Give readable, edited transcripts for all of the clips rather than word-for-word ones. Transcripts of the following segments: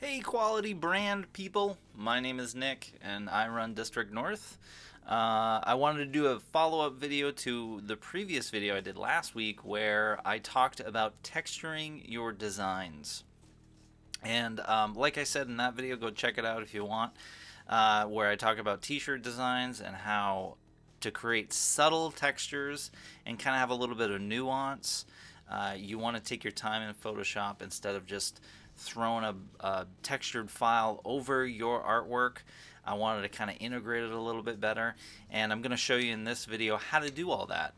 Hey, quality brand people. My name is Nick, and I run District North. I wanted to do a follow up video to the previous video I did last week where I talked about texturing your designs. And like I said in that video, go check it out if you want, where I talk about t shirt designs and how to create subtle textures and kind of have a little bit of nuance. You want to take your time in Photoshop instead of just throwing a textured file over your artwork. I wanted to kind of integrate it a little bit better, and I'm going to show you in this video how to do all that.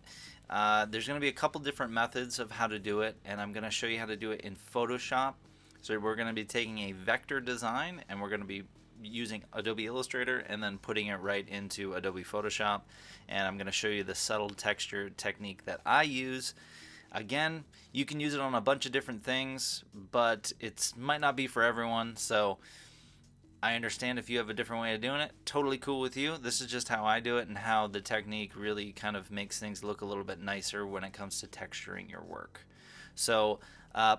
There's going to be a couple different methods of how to do it, and I'm going to show you how to do it in Photoshop. So we're going to be taking a vector design and we're going to be using Adobe Illustrator and then putting it right into Adobe Photoshop, and I'm going to show you the subtle texture technique that I use. Again, you can use it on a bunch of different things, but it might not be for everyone, so I understand if you have a different way of doing it. Totally cool with you. This is just how I do it and how the technique really kind of makes things look a little bit nicer when it comes to texturing your work. So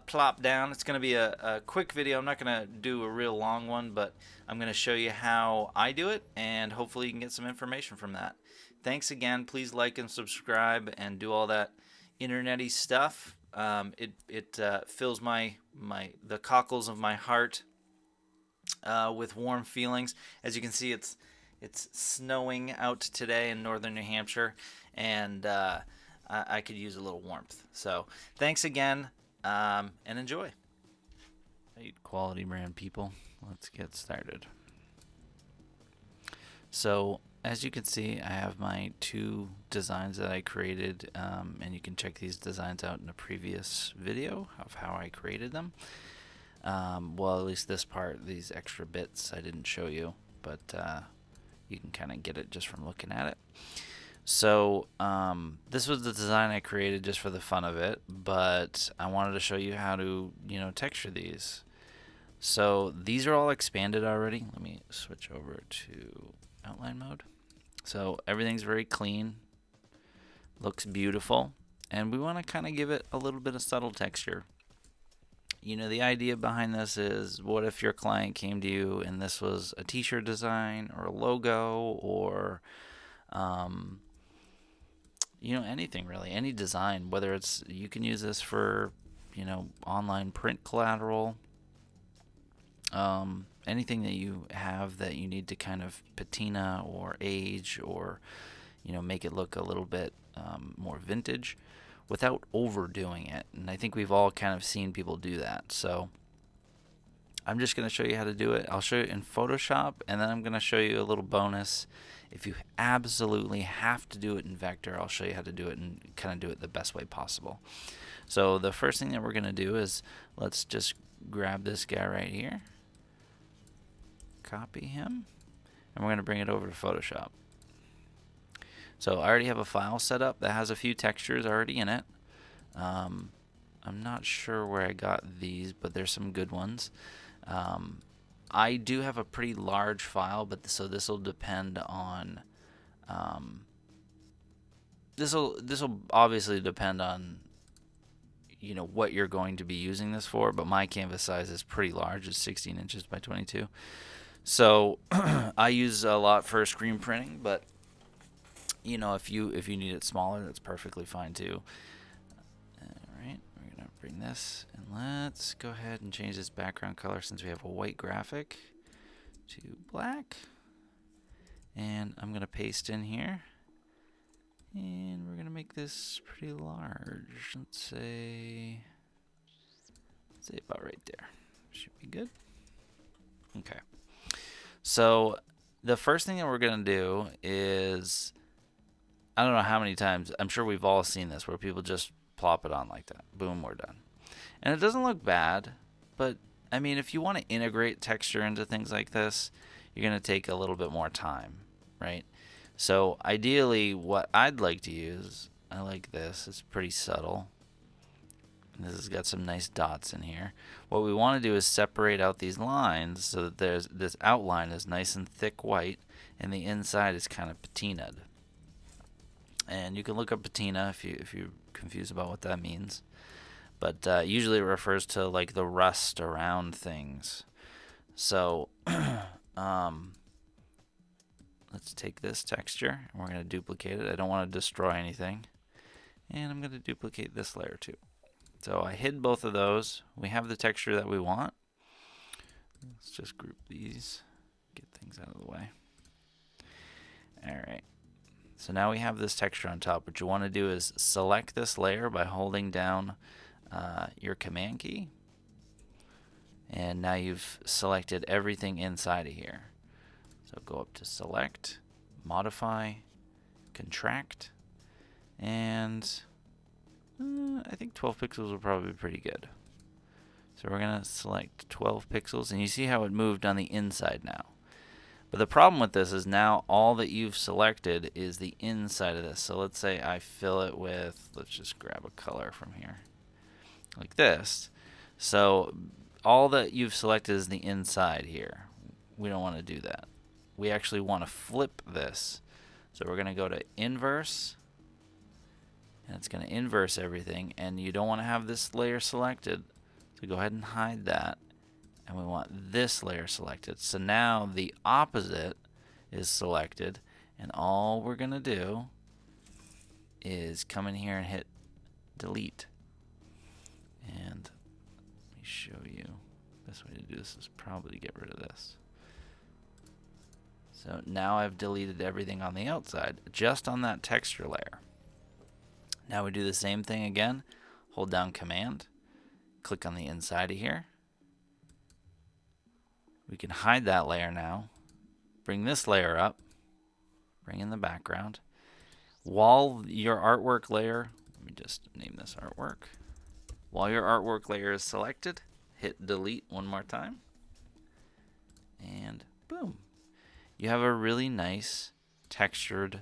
plop down. It's going to be a quick video. I'm not going to do a real long one, but I'm going to show you how I do it, and hopefully you can get some information from that. Thanks again. Please like and subscribe and do all that internety stuff. It fills the cockles of my heart with warm feelings. As you can see, it's snowing out today in northern New Hampshire, and I could use a little warmth. So thanks again, and enjoy. Right, quality brand people, let's get started. So as you can see, I have my two designs that I created, and you can check these designs out in a previous video of how I created them. Well, at least this part, these extra bits I didn't show you, but you can kind of get it just from looking at it. So this was the design I created just for the fun of it, but I wanted to show you how to, texture these. So these are all expanded already. Let me switch over to outline mode. So everything's very clean, looks beautiful, and we want to kind of give it a little bit of subtle texture. The idea behind this is, what if your client came to you and this was a t-shirt design or a logo or anything really, any design, whether it's, you can use this for online print collateral, anything that you have that you need to kind of patina or age or make it look a little bit more vintage without overdoing it. And I think we've all kind of seen people do that. So I'm just going to show you how to do it. I'll show you in Photoshop, and then I'm going to show you a little bonus. If you absolutely have to do it in Vector, I'll show you how to do it and kind of do it the best way possible. So the first thing that we're going to do is, let's just grab this guy right here, copy him, and we're going to bring it over to Photoshop. So I already have a file set up that has a few textures already in it. I'm not sure where I got these, but there's some good ones. I do have a pretty large file, but so this will depend on this will obviously depend on what you're going to be using this for, but my canvas size is pretty large. It's 16 inches by 22. So I use a lot for screen printing, but if you need it smaller, that's perfectly fine too. Alright, we're gonna bring this, and let's go ahead and change this background color, since we have a white graphic, to black. And I'm gonna paste in here, and we're gonna make this pretty large. Let's say about right there. Should be good. Okay. So the first thing that we're gonna do is, I don't know how many times, I'm sure we've all seen this, where people just plop it on like that. Boom, we're done. And it doesn't look bad, but I mean, if you want to integrate texture into things like this, you're going to take a little bit more time, right? So ideally, what I'd like to use, I like this. It's pretty subtle. This has got some nice dots in here. What we want to do is separate out these lines so that this outline is nice and thick white, and the inside is kind of patinaed. And you can look up patina if you're confused about what that means. But usually it refers to like the rust around things. So let's take this texture and we're going to duplicate it. I don't want to destroy anything. And I'm going to duplicate this layer too. So I hid both of those. We have the texture that we want. Let's just group these, get things out of the way. Alright, so now we have this texture on top. What you want to do is select this layer by holding down your command key. And now you've selected everything inside of here. So go up to select, modify, contract, and I think 12 pixels will probably be pretty good. So we're going to select 12 pixels, and you see how it moved on the inside now. But the problem with this is now all that you've selected is the inside of this. So let's say I fill it with, let's just grab a color from here, like this. So all that you've selected is the inside here. We don't want to do that. We actually want to flip this. So we're going to go to inverse, and it's going to inverse everything, and you don't want to have this layer selected. So go ahead and hide that, and we want this layer selected. So now the opposite is selected, and all we're going to do is come in here and hit delete. And let me show you. Best way to do this is probably to get rid of this. So now I've deleted everything on the outside, just on that texture layer. Now we do the same thing again. Hold down Command, click on the inside of here. We can hide that layer now. Bring this layer up. Bring in the background. While your artwork layer, let me just name this artwork. While your artwork layer is selected, hit delete one more time. And boom. You have a really nice textured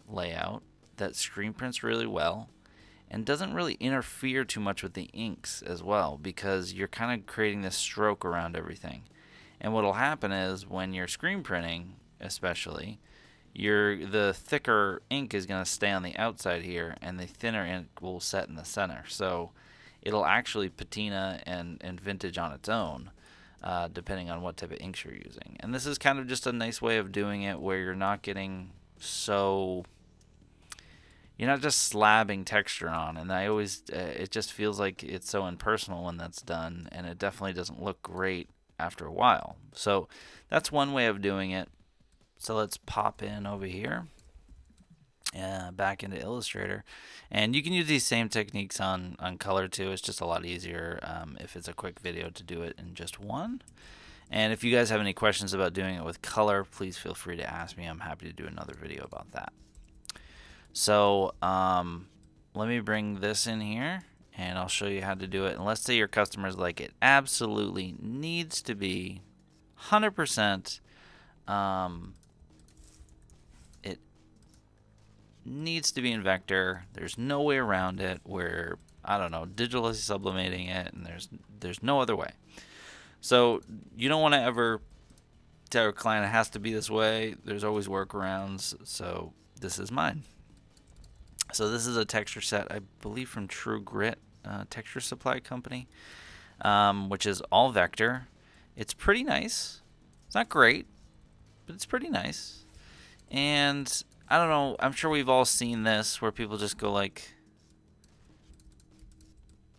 layout that screen prints really well and doesn't really interfere too much with the inks as well, because you're kind of creating this stroke around everything. And what'll happen is when you're screen printing, especially, the thicker ink is going to stay on the outside here, and the thinner ink will set in the center. So it'll actually patina and vintage on its own, depending on what type of inks you're using. And this is kind of just a nice way of doing it where you're not getting so... You're not just slabbing texture on, and I always, it just feels like it's so impersonal when that's done, and it definitely doesn't look great after a while. So that's one way of doing it. So let's pop in over here, back into Illustrator, and you can use these same techniques on color too. It's just a lot easier if it's a quick video to do it in just one. And if you guys have any questions about doing it with color, please feel free to ask me. I'm happy to do another video about that. So let me bring this in here, and I'll show you how to do it. And let's say your customer's like, it absolutely needs to be 100%. It needs to be in vector. There's no way around it. We're, I don't know, digitally sublimating it, and there's no other way. So you don't want to ever tell a client it has to be this way. There's always workarounds. So this is mine. So this is a texture set, I believe, from True Grit Texture Supply Company, which is all vector. It's pretty nice. It's not great, but it's pretty nice. And I don't know, I'm sure we've all seen this where people just go like,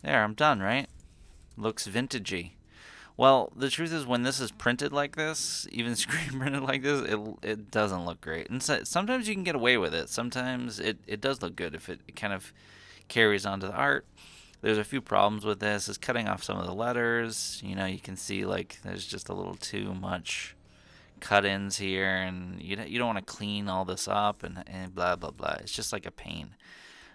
there, I'm done, right? Looks vintagey. Well, the truth is, when this is printed like this, even screen printed like this, it doesn't look great. And so, sometimes you can get away with it. Sometimes it does look good if it kind of carries onto the art. There's a few problems with this. It's cutting off some of the letters. You know, you can see like there's just a little too much cut-ins here, and you don't want to clean all this up and blah blah blah. It's just like a pain.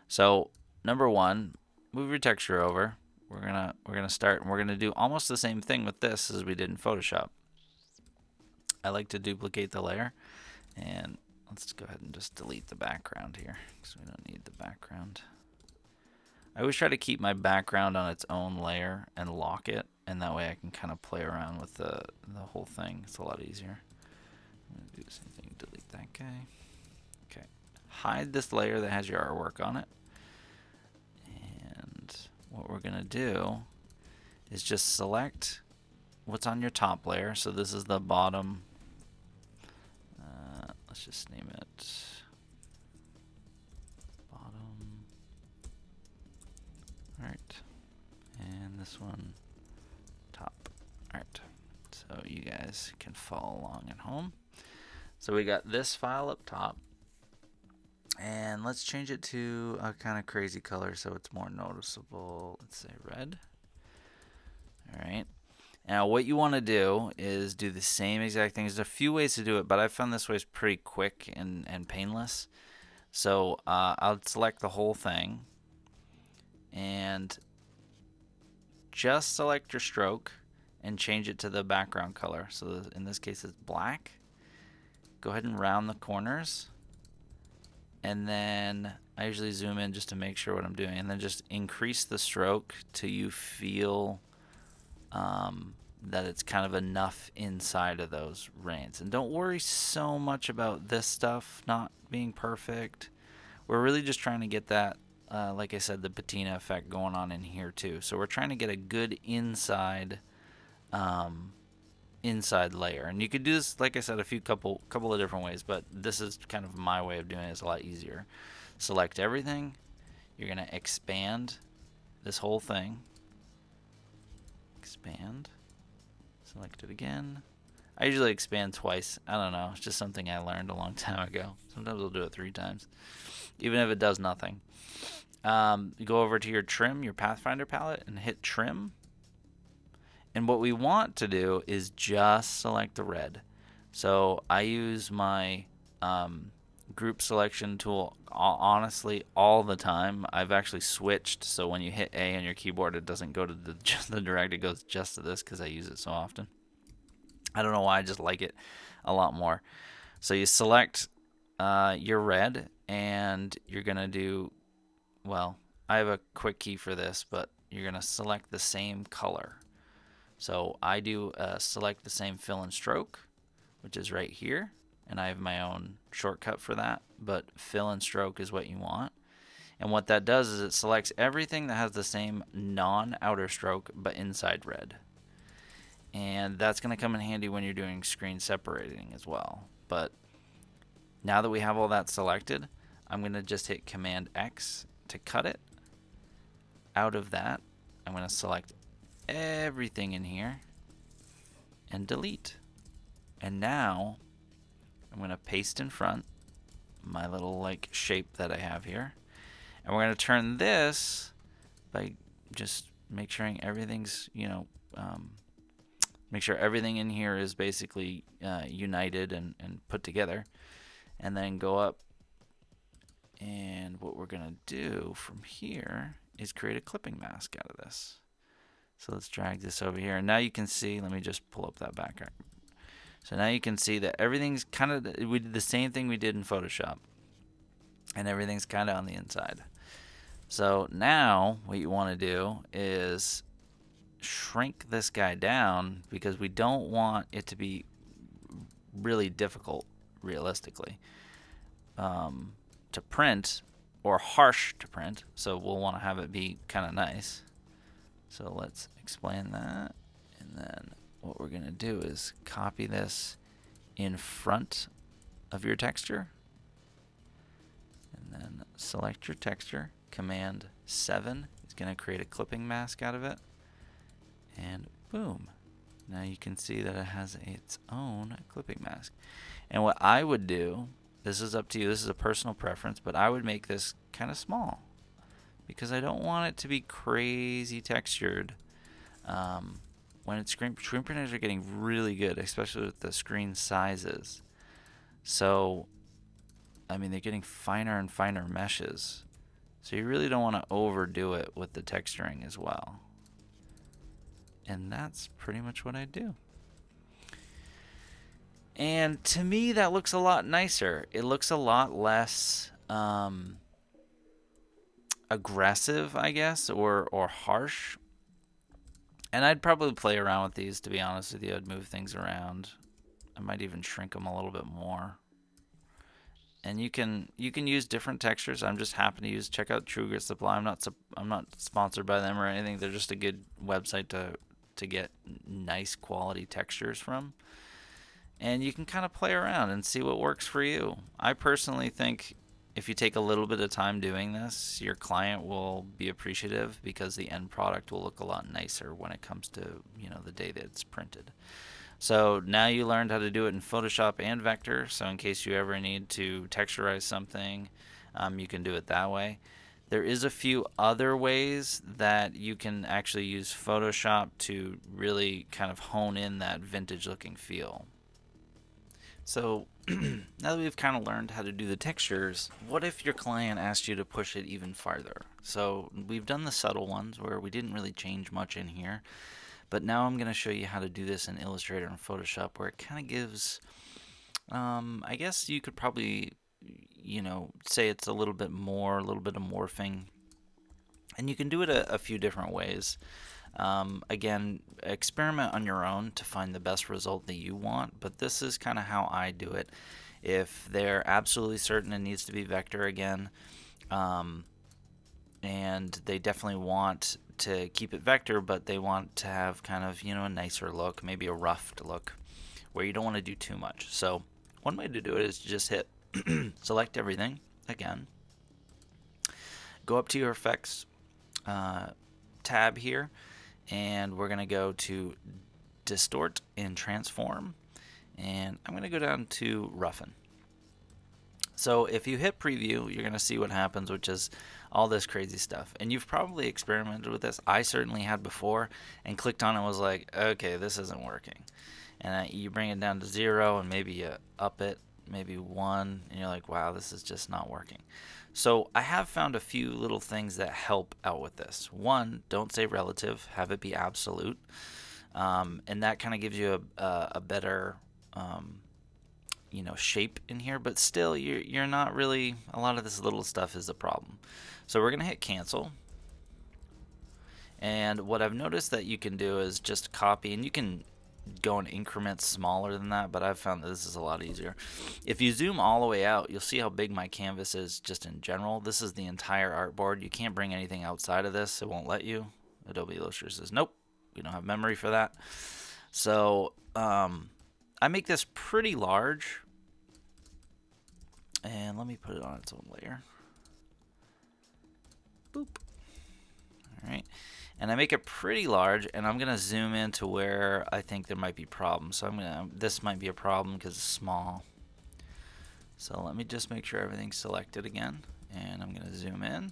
So number one, move your texture over. We're gonna start, and we're gonna do almost the same thing with this as we did in Photoshop. I like to duplicate the layer, and let's go ahead and just delete the background here because we don't need the background. I always try to keep my background on its own layer and lock it, and that way I can kind of play around with the whole thing. It's a lot easier. I'm gonna do the same thing. Delete that guy. Okay. Hide this layer that has your artwork on it. What we're going to do is just select what's on your top layer. So this is the bottom. Let's just name it bottom. Alright. And this one top. Alright. So you guys can follow along at home. So we got this file up top. And let's change it to a kind of crazy color so it's more noticeable. Let's say red. Alright. Now what you want to do is do the same exact thing. There's a few ways to do it, but I found this way is pretty quick and painless. So I'll select the whole thing and just select your stroke and change it to the background color. So in this case it's black. Go ahead and round the corners, and then I usually zoom in just to make sure what I'm doing, and then just increase the stroke till you feel that it's kind of enough inside of those reins. And don't worry so much about this stuff not being perfect. We're really just trying to get that, like I said, the patina effect going on in here too. So we're trying to get a good inside inside layer. And you could do this, like I said, a couple of different ways, but this is kind of my way of doing it. It's a lot easier. Select everything. You're going to expand this whole thing. Expand. Select it again. I usually expand twice. I don't know. It's just something I learned a long time ago. Sometimes I'll do it 3 times, even if it does nothing. You go over to your trim, your Pathfinder palette, and hit trim. And what we want to do is just select the red. So I use my group selection tool honestly all the time. I've actually switched, so when you hit A on your keyboard, it doesn't go to just the direct, it goes just to this because I use it so often. I don't know why, I just like it a lot more. So you select your red, and you're gonna do, well, I have a quick key for this, but you're gonna select the same color. So I do select the same fill and stroke, which is right here, and I have my own shortcut for that, but fill and stroke is what you want. And what that does is it selects everything that has the same non-outer stroke but inside red. And that's going to come in handy when you're doing screen separating as well. But now that we have all that selected, I'm going to just hit Command X to cut it. Out of that, I'm going to select everything in here and delete. And now I'm going to paste in front my little like shape that I have here, and we're going to turn this by just make sure everything's, you know, make sure everything in here is basically united and put together, and then go up, and what we're going to do from here is create a clipping mask out of this. So let's drag this over here, and now you can see, let me just pull up that background. So now you can see that everything's kind of, we did the same thing we did in Photoshop, and everything's kind of on the inside. So now what you want to do is shrink this guy down, because we don't want it to be really difficult, realistically, to print, or harsh to print. So we'll want to have it be kind of nice. So let's explain that, and then what we're going to do is copy this in front of your texture, and then select your texture. Command 7 is going to create a clipping mask out of it, and boom. Now you can see that it has its own clipping mask. And what I would do, this is up to you, this is a personal preference, but I would make this kind of small, because I don't want it to be crazy textured. When it's screen printers are getting really good, especially with the screen sizes. So, I mean, they're getting finer and finer meshes. So you really don't want to overdo it with the texturing as well. And that's pretty much what I do. And to me, that looks a lot nicer. It looks a lot less aggressive, I guess, or harsh. And I'd probably play around with these, to be honest with you. I'd move things around. I might even shrink them a little bit more. And you can use different textures. I'm just happy to use. Check out True Grit Supply. I'm not sponsored by them or anything. They're just a good website to to get nice quality textures from. And you can kind of play around and see what works for you. I personally think if you take a little bit of time doing this, your client will be appreciative because the end product will look a lot nicer when it comes to, you know, the day that it's printed. So now you learned how to do it in Photoshop and Vector, so in case you ever need to texturize something, you can do it that way. There is a few other ways that you can actually use Photoshop to really kind of hone in that vintage looking feel. So now that we've kind of learned how to do the textures, what if your client asked you to push it even farther? So we've done the subtle ones where we didn't really change much in here, but now I'm going to show you how to do this in Illustrator and Photoshop, where it kind of gives, I guess you could probably, you know, say it's a little bit more, a little bit of morphing, and you can do it a few different ways. Again, experiment on your own to find the best result that you want, but this is kind of how I do it. If they're absolutely certain it needs to be vector again, and they definitely want to keep it vector, but they want to have kind of, you know, a nicer look, maybe a roughed look, where you don't want to do too much. So one way to do it is to just hit select everything again, go up to your effects tab here, and we're going to go to distort and transform, and I'm going to go down to roughen. So if you hit preview, you're going to see what happens, which is all this crazy stuff. And you've probably experimented with this. I certainly had before, and clicked on it and was like, okay, this isn't working. And you bring it down to 0, and maybe you up it, maybe 1, and you're like, wow, this is just not working. So I have found a few little things that help out with this. One, don't say relative, have it be absolute. And that kind of gives you a better you know, shape in here, but still you're not really, a lot of this little stuff is the problem. So we're gonna hit cancel, and what I've noticed that you can do is just copy, and you can go in increments smaller than that, but I've found that this is a lot easier. If you zoom all the way out, you'll see how big my canvas is just in general. This is the entire artboard. You can't bring anything outside of this, it won't let you. Adobe Illustrator says nope, we don't have memory for that. So I make this pretty large, and let me put it on its own layer. Boop. Alright, and I make it pretty large, and I'm gonna zoom in to where I think there might be problems. So this might be a problem because it's small. So let me just make sure everything's selected again, and I'm gonna zoom in.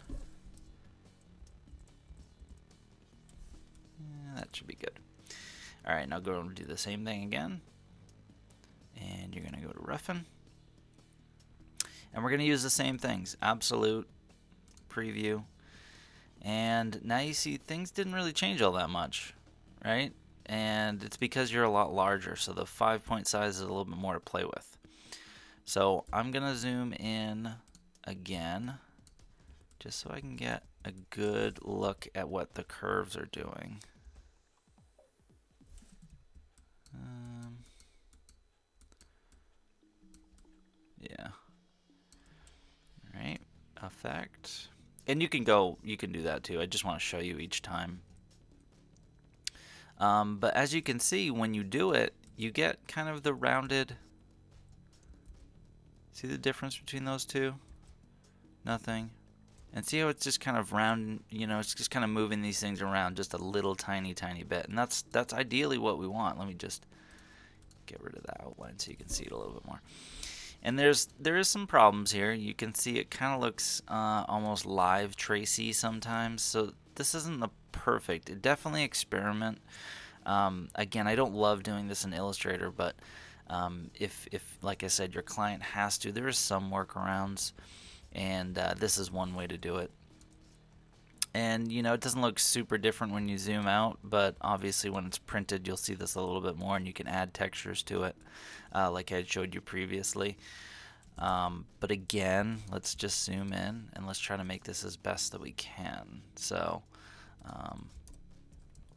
Yeah, that should be good. Alright, now go and do the same thing again, and you're gonna go to roughen, and we're gonna use the same things, absolute, preview. And now you see things didn't really change all that much, right? And it's because you're a lot larger, so the 5-point size is a little bit more to play with. So I'm gonna zoom in again, just so I can get a good look at what the curves are doing. Yeah. All right, effect. And you can do that too. I just want to show you each time. But as you can see, when you do it, you get kind of the rounded. See the difference between those two? Nothing. And see how it's just kind of round, you know, it's just kind of moving these things around just a little tiny bit. And that's ideally what we want. Let me just get rid of that outline so you can see it a little bit more. And there is some problems here. You can see it kind of looks almost live tracey sometimes. So this isn't the perfect. Definitely experiment. Again, I don't love doing this in Illustrator, but if like I said, your client has to, there is some workarounds, and this is one way to do it. And you know, it doesn't look super different when you zoom out, but obviously when it's printed, you'll see this a little bit more, and you can add textures to it, like I had showed you previously. But again, let's just zoom in and let's try to make this as best that we can. So,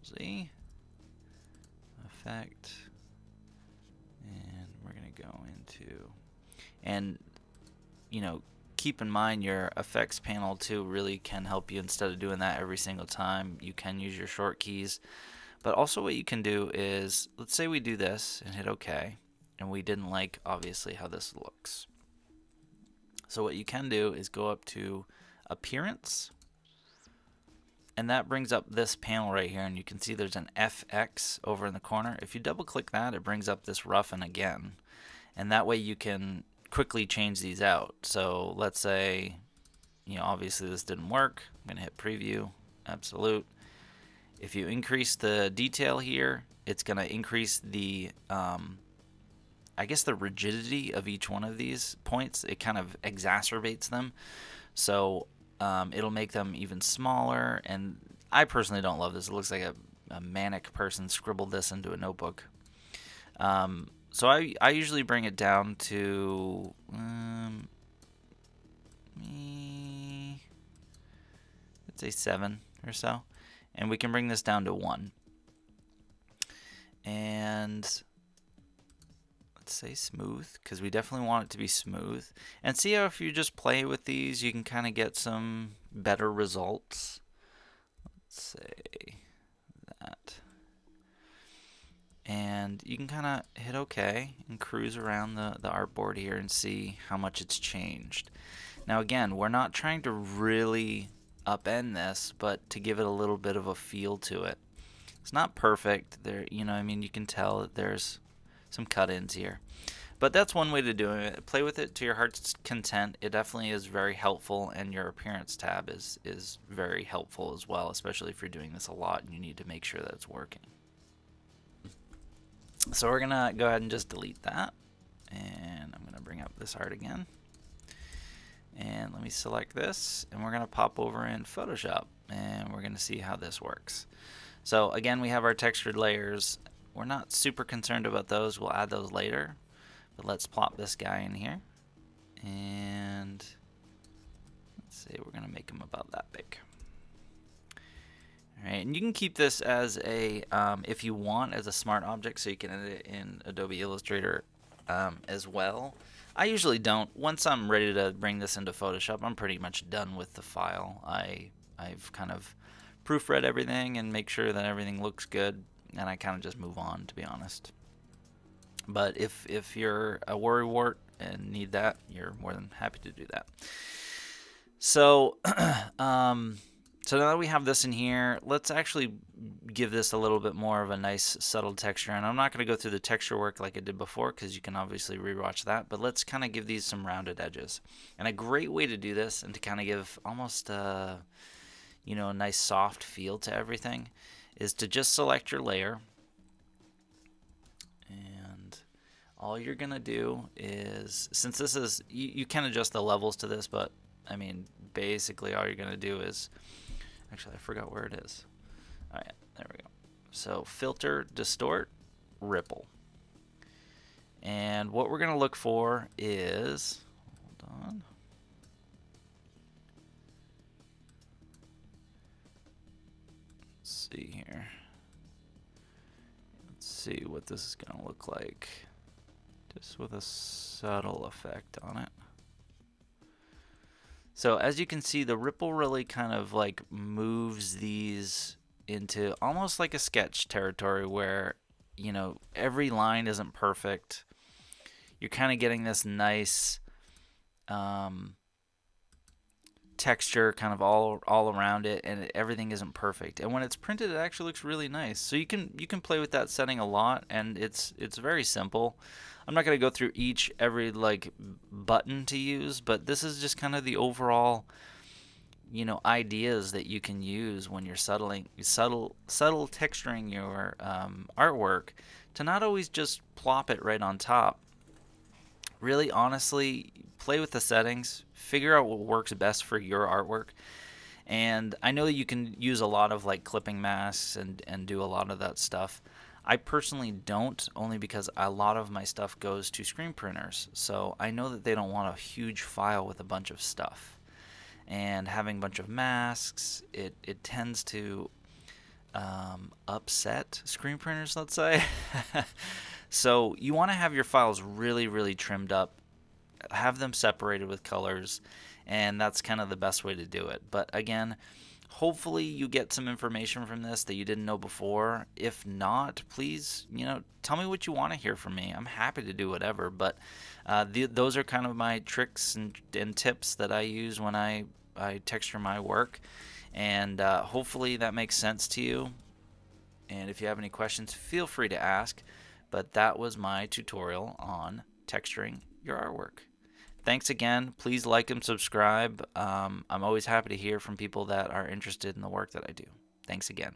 see, effect, and we're gonna go into, and you know, keep in mind your effects panel too really can help you. Instead of doing that every single time, you can use your short keys, But also what you can do is, let's say we do this and hit OK, and we didn't like, obviously, how this looks. So what you can do is go up to Appearance, and that brings up this panel right here, and you can see there's an FX over in the corner. If you double click that, it brings up this roughen again, and that way you can quickly change these out. So let's say, you know, obviously this didn't work. I'm going to hit Preview, Absolute. If you increase the detail here, it's going to increase the, I guess, the rigidity of each one of these points. It kind of exacerbates them. So it'll make them even smaller, and I personally don't love this. It looks like a manic person scribbled this into a notebook. So I usually bring it down to let's say 7 or so, and we can bring this down to 1. And let's say smooth, because we definitely want it to be smooth. And see how if you just play with these, you can kind of get some better results. Let's say that. And you can kind of hit OK and cruise around the artboard here and see how much it's changed. Now again, we're not trying to really upend this, but to give it a little bit of a feel to it. It's not perfect. There, you know, I mean, you can tell that there's some cut-ins here, but that's one way to do it. Play with it to your heart's content. It definitely is very helpful, and your Appearance tab is very helpful as well, especially if you're doing this a lot and you need to make sure that it's working. So we're gonna go ahead and just delete that, and I'm gonna bring up this art again, and let me select this, and we're gonna pop over in Photoshop, and we're gonna see how this works. So again, we have our textured layers. We're not super concerned about those. We'll add those later. But let's plop this guy in here. And let's say we're going to make him about that big. All right, and you can keep this as a, if you want, as a smart object, so you can edit it in Adobe Illustrator as well. I usually don't. Once I'm ready to bring this into Photoshop, I'm pretty much done with the file. I've kind of proofread everything and make sure that everything looks good, and I kind of just move on, to be honest. But if you're a worrywart and need that, you're more than happy to do that. So so now that we have this in here, let's actually give this a little bit more of a nice subtle texture. And I'm not going to go through the texture work like I did before, because you can obviously rewatch that, but let's kind of give these some rounded edges. And a great way to do this, and to kind of give almost you know, a nice soft feel to everything, is to just select your layer, and all you're gonna do is, since this is, you can adjust the levels to this, but I mean basically all you're gonna do is, actually I forgot where it is. Alright, there we go. So filter, distort, ripple, and what we're gonna look for is, hold on, see here. Let's see what this is going to look like, just with a subtle effect on it. So as you can see, the ripple really kind of like moves these into almost like a sketch territory where, you know, every line isn't perfect. You're kind of getting this nice texture kind of all around it, and everything isn't perfect. And when it's printed, it actually looks really nice. So you can play with that setting a lot, and it's very simple. I'm not going to go through every like button to use, but this is just kind of the overall, you know, ideas that you can use when you're subtle texturing your artwork, to not always just plop it right on top. Really, honestly, play with the settings, figure out what works best for your artwork. And I know that you can use a lot of like clipping masks and do a lot of that stuff. I personally don't, only because a lot of my stuff goes to screen printers. So I know that they don't want a huge file with a bunch of stuff. And having a bunch of masks, it tends to upset screen printers, let's say. So you want to have your files really, really trimmed up, have them separated with colors, and that's kind of the best way to do it. But again, Hopefully you get some information from this that you didn't know before. If not, please, tell me what you want to hear from me. I'm happy to do whatever, but those are kind of my tricks and tips that I use when I texture my work, and hopefully that makes sense to you. And if you have any questions, feel free to ask. But that was my tutorial on texturing your artwork. Thanks again. Please like and subscribe. I'm always happy to hear from people that are interested in the work that I do. Thanks again.